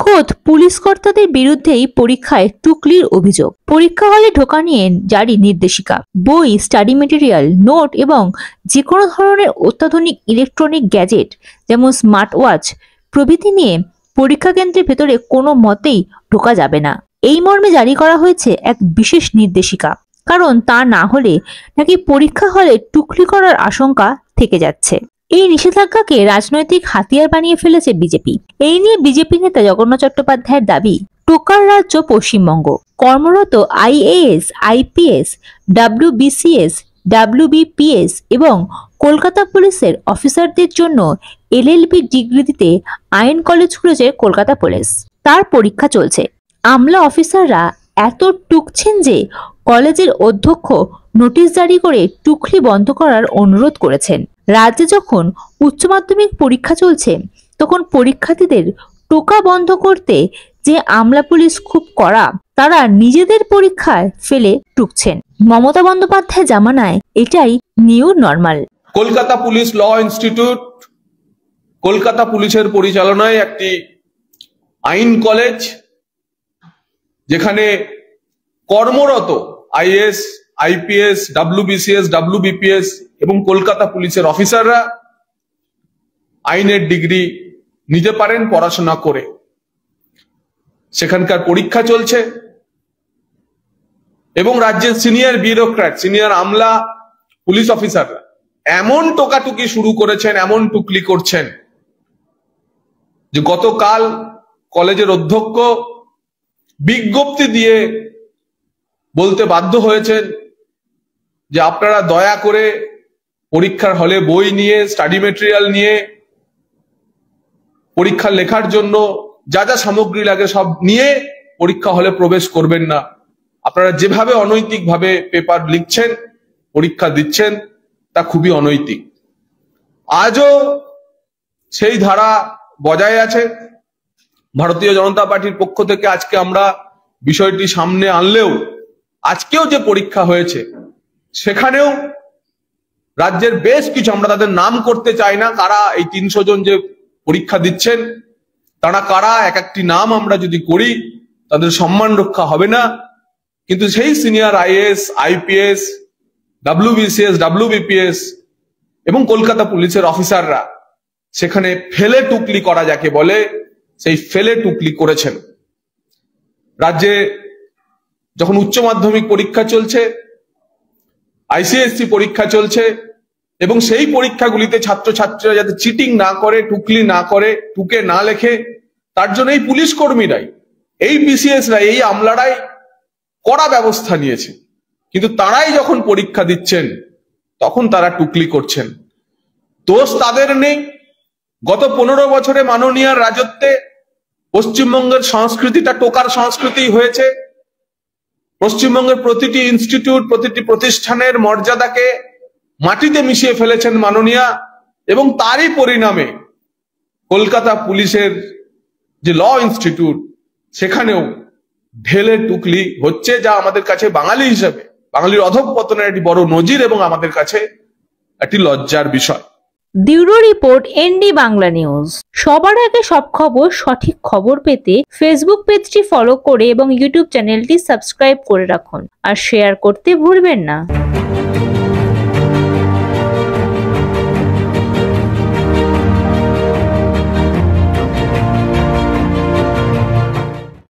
খোদ পুলিশ কর্তাদের বিরুদ্ধেই পরীক্ষায় টুকলির অভিযোগ। পরীক্ষা হলে ঢোকা নিয়ে জারি নির্দেশিকা। বই, স্টাডি মেটেরিয়াল, নোট এবং যে কোনো ধরনের অত্যাধুনিক ইলেকট্রনিক গ্যাজেট যেমন স্মার্ট ওয়াচ প্রভৃতি নিয়ে পরীক্ষা কেন্দ্রের ভেতরে কোনো মতেই ঢোকা যাবে না। এই মর্মে জারি করা হয়েছে এক বিশেষ নির্দেশিকা। কারণ তা না হলে নাকি পরীক্ষা হলে টুকলি করার আশঙ্কা থেকে যাচ্ছে। এই নিষেধাজ্ঞাকে রাজনৈতিক হাতিয়ার বানিয়ে ফেলেছে বিজেপি। এই নিয়ে বিজেপি নেতা জগন্নাথ চট্টোপাধ্যায়ের দাবি, টোকার রাজ্য পশ্চিমবঙ্গ। কর্মরত আইএএস, আইপিএস, ডাব্লিউবিসিএস, ডাব্লিউবিপিএস এবং কলকাতা পুলিশের অফিসারদের জন্য এলএলবি ডিগ্রি দিতে আইন কলেজ খুলেছে কলকাতা পুলিশ। তার পরীক্ষা চলছে। আমলা অফিসাররা এত টুকছেন যে কলেজের অধ্যক্ষ নোটিশ জারি করে টুকলি বন্ধ করার অনুরোধ করেছেন। রাজ্যে যখন উচ্চ মাধ্যমিক পরীক্ষা চলছে তখন পরীক্ষার্থীদের টোকা বন্ধ করতে যে আমলা পুলিশ খুব কড়া, তারা নিজেদের পরীক্ষায় ফেলে টুকছেন। মমতা বন্দ্যোপাধ্যায় জামানায় এটাই নিউ নর্মাল। কলকাতা পুলিশ ল ইনস্টিটিউট কলকাতা পুলিশের পরিচালনায় একটি আইন কলেজ, যেখানে কর্মরত আইএস, আইপিএস, ডাব্লিউবিসিএস, ডাব্লিউবিপিএস এবং কলকাতা পুলিশের অফিসাররা আইনের ডিগ্রি নিতে পারেন পড়াশোনা করে। সেখানকার পরীক্ষা চলছে এবং রাজ্যের সিনিয়র ব্যুরোক্র্যাট, সিনিয়র আমলা, পুলিশ অফিসাররা এমন টোকাটুকি শুরু করেছেন, এমন টুকলি করছেন যে গতকাল কলেজের অধ্যক্ষ বিজ্ঞপ্তি দিয়ে বলতে বাধ্য হয়েছেন যে আপনারা দয়া করে পরীক্ষার হলে বই নিয়ে, স্টাডি মেটেরিয়াল নিয়ে, পরীক্ষা লেখার জন্য যা যা সামগ্রী লাগে সব নিয়ে পরীক্ষা হলে প্রবেশ করবেন না। আপনারা যেভাবে অনৈতিকভাবে পেপার লিখছেন, পরীক্ষা দিচ্ছেন, তা খুবই অনৈতিক। আজও সেই ধারা বজায় আছে। ভারতীয় জনতা পার্টির পক্ষ থেকে আজকে আমরা বিষয়টি সামনে আনলেও আজকেও যে পরীক্ষা হয়েছে সেখানেও রাজ্যের বেশ কিছু, আমরা তাদের নাম করতে চাই না, কারা এই 300 জন যে পরীক্ষা দিচ্ছেন তারা কারা, এক একটি নাম আমরা যদি করি তাদের সম্মান রক্ষা হবে না। কিন্তু সেই senior IAS, IPS, WBCS, WBPS এবং কলকাতা পুলিশের অফিসাররা সেখানে ফেলে টুকলি করা যাকে বলে, সেই ফেলে টুকলি করেছেন। রাজ্যে যখন উচ্চ মাধ্যমিক পরীক্ষা চলছে, আইসিএসসি পরীক্ষা চলছে এবং সেই পরীক্ষাগুলিতে ছাত্রছাত্রীরা যাতে চিটিং না করে, টুকলি না করে, টুকে না লেখে, তার জন্য এই পুলিশ কর্মীরাই, এই বিসিএসরাই, এই আমলারাই কড়া ব্যবস্থা নিয়েছে। কিন্তু তারাই যখন পরীক্ষা দিচ্ছেন তখন তারা টুকলি করছেন। দোষ তাদের নেই। গত 15 বছরে মাননীয়ার রাজত্বে পশ্চিমবঙ্গের সংস্কৃতিটা টোকার সংস্কৃতি হয়েছে। পশ্চিমবঙ্গের প্রতিটি ইনস্টিটিউট, প্রতিটি প্রতিষ্ঠানের মর্যাদাকে মাটিতে মিশিয়ে ফেলেছেন মাননীয়া, এবং তারই পরিণামে কলকাতা পুলিশের যে ল ইনস্টিটিউট সেখানেও ঢেলে টুকলি হচ্ছে, যা আমাদের কাছে বাঙালি হিসেবে বাঙালির অধঃপতনের একটি বড় নজির এবং আমাদের কাছে একটি লজ্জার বিষয়। Bureau report, ND Bangla news. সবার আগে সব খবর, সঠিক খবর পেতে ফেসবুক পেজটি ফলো করে এবং ইউটিউব চ্যানেলটি সাবস্ক্রাইব করে রাখুন আর শেয়ার করতে ভুলবেন না।